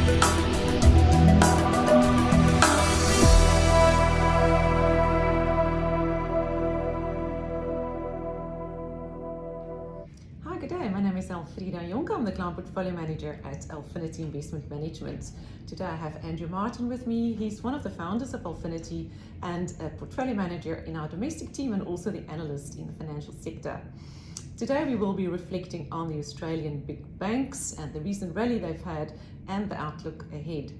Hi, good day. My name is Elfreda Jonker. I'm the Client Portfolio Manager at Alphinity Investment Management. Today I have Andrew Martin with me. He's one of the founders of Alphinity and a portfolio manager in our domestic team and also the analyst in the financial sector. Today we will be reflecting on the Australian big banks and the recent rally they've had and the outlook ahead.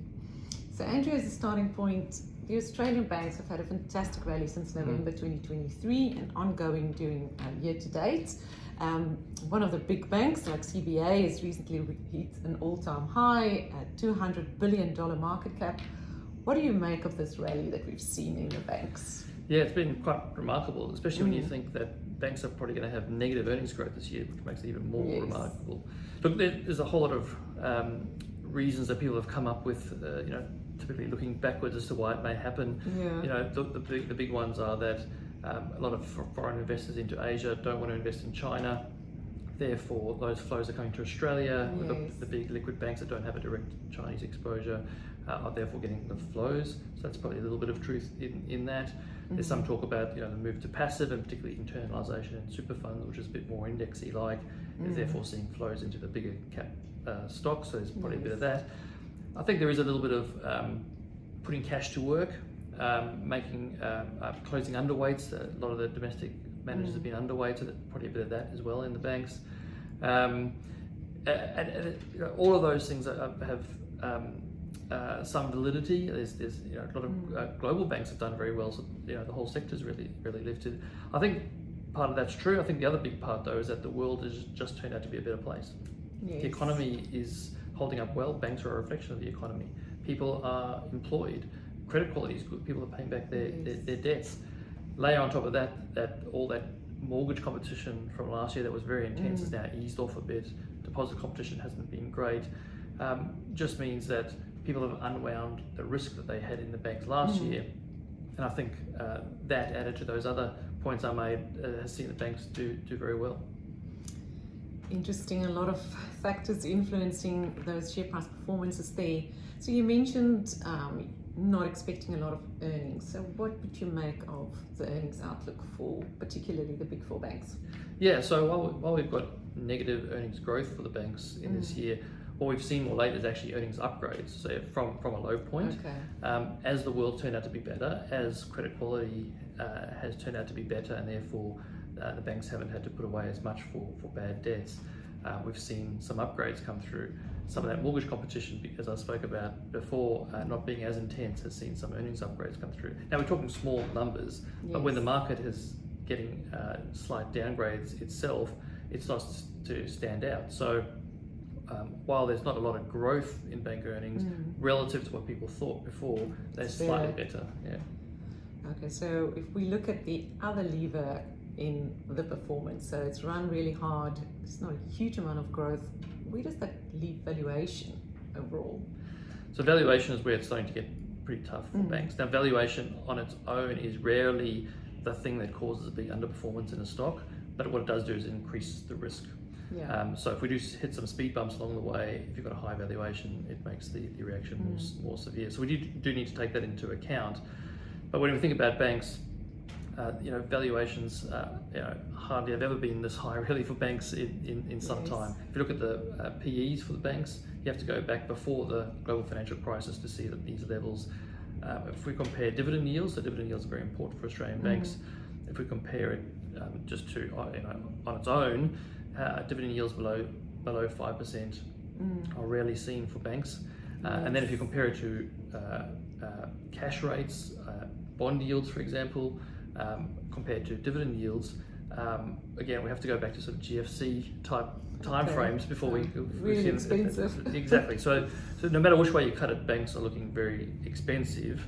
So Andrew, as a starting point, the Australian banks have had a fantastic rally since November 2023 and ongoing during year to date. One of the big banks like CBA has recently hit an all-time high at $200 billion market cap. What do you make of this rally that we've seen in the banks? Yeah, it's been quite remarkable, especially when you think that banks are probably going to have negative earnings growth this year, which makes it even more remarkable. Look, there's a whole lot of reasons that people have come up with, typically looking backwards as to why it may happen. The big ones are that a lot of foreign investors into Asia don't want to invest in China. Therefore, those flows are coming to Australia. The big liquid banks that don't have a direct Chinese exposure are therefore getting the flows. So that's probably a little bit of truth in that. There's some talk about the move to passive and particularly internalisation in super funds, which is a bit more indexy like, is therefore seeing flows into the bigger cap stocks. So there's probably a bit of that. I think there is a little bit of putting cash to work. Making closing underweights. A lot of the domestic managers have been underweight, so probably a bit of that as well in the banks. And all of those things have some validity. There's a lot of global banks have done very well, so the whole sector's really lifted. I think part of that's true. I think the other big part though is that the world has just turned out to be a better place. The economy is holding up well. Banks are a reflection of the economy. People are employed. Credit quality is good. People are paying back their debts. Layer on top of that all that mortgage competition from last year that was very intense has now eased off a bit. Deposit competition hasn't been great. Just means that people have unwound the risk that they had in the banks last year. And I think that added to those other points I made has seen the banks do very well. Interesting, a lot of factors influencing those share price performances there. So you mentioned not expecting a lot of earnings. So what would you make of the earnings outlook for particularly the big four banks? Yeah, so while we've got negative earnings growth for the banks in this year, what we've seen more late is actually earnings upgrades, so from a low point. As the world turned out to be better, as credit quality has turned out to be better, and therefore the banks haven't had to put away as much for bad debts, we've seen some upgrades come through. Some of that mortgage competition, as I spoke about before, not being as intense, has seen some earnings upgrades come through. Now we're talking small numbers, but when the market is getting slight downgrades itself, it starts to stand out. So while there's not a lot of growth in bank earnings relative to what people thought before, they're slightly better. Okay, so if we look at the other lever in the performance, so it's run really hard, it's not a huge amount of growth, where does that leave valuation overall? So valuation is where it's starting to get pretty tough for banks. Now valuation on its own is rarely the thing that causes a big underperformance in a stock, but what it does do is increase the risk. So if we do hit some speed bumps along the way, if you've got a high valuation, it makes the reaction more severe. So we do need to take that into account. But when we think about banks, valuations hardly have ever been this high really for banks in some time. If you look at the PEs for the banks, you have to go back before the global financial crisis to see that these levels. If we compare dividend yields, so dividend yields are very important for Australian banks. If we compare it just to on its own, dividend yields below 5% are rarely seen for banks. And then if you compare it to cash rates, bond yields, for example, compared to dividend yields, again, we have to go back to sort of GFC type time frames before we really expensive. Exactly. So no matter which way you cut it, banks are looking very expensive.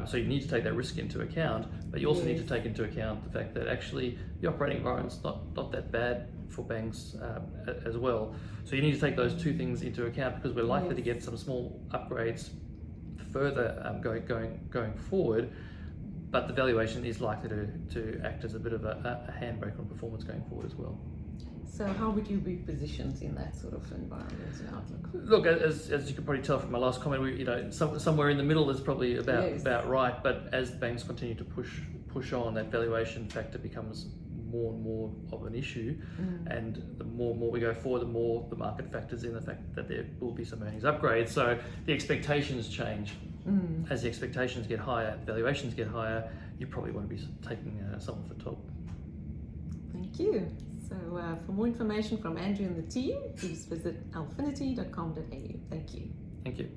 So you need to take that risk into account, but you also need to take into account the fact that actually the operating environment's not that bad for banks as well. So you need to take those two things into account because we're likely to get some small upgrades further going forward. But the valuation is likely to act as a bit of a handbrake on performance going forward as well. So how would you be positioned in that sort of environment and outlook? Look, as you can probably tell from my last comment, somewhere in the middle is probably about right. But as the banks continue to push on, that valuation factor becomes more and more of an issue, and the more we go forward, the more the market factors in the fact that there will be some earnings upgrades. So the expectations change. As the expectations get higher, valuations get higher, you probably want to be taking some off the top. Thank you. So for more information from Andrew and the team, please visit alphinity.com.au. Thank you. Thank you.